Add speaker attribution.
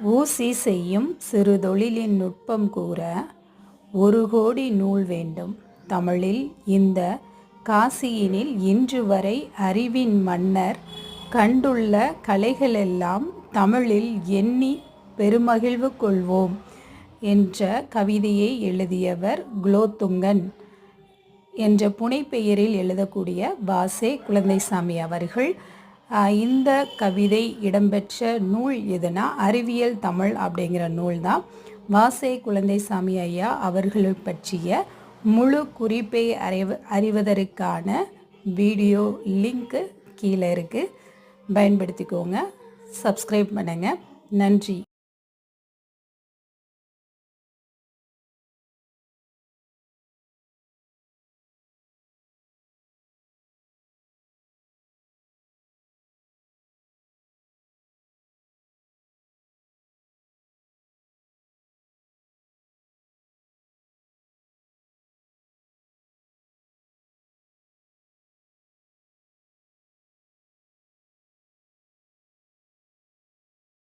Speaker 1: ஊசி செய்யும் சிறு தொழிலின் நுட்பம் கூற ஒரு கோடி நூல் வேண்டும். தமிழில் இந்த காசியினில் இன்று வரை அறிவின் மன்னர் கண்டுள்ள கலைகளெல்லாம் தமிழில் எண்ணி பெருமகிழ்வு கொள்வோம் என்ற கவிதையை எழுதியவர் குலோத்துங்கன் என்ற புனைப்பெயரில் எழுதக்கூடிய வாசே குழந்தைசாமி அவர்கள். இந்த கவிதை இடம்பெற்ற நூல் எதுனா அறிவியல் தமிழ் அப்படிங்கிற நூல் தான். வாசே குழந்தைசாமி ஐயா அவர்களை பற்றிய முழு குறிப்பை அறிவதற்கான வீடியோ லிங்க்கு கீழே இருக்குது. பயன்படுத்திக்கோங்க. சப்ஸ்கிரைப் பண்ணுங்கள். நன்றி.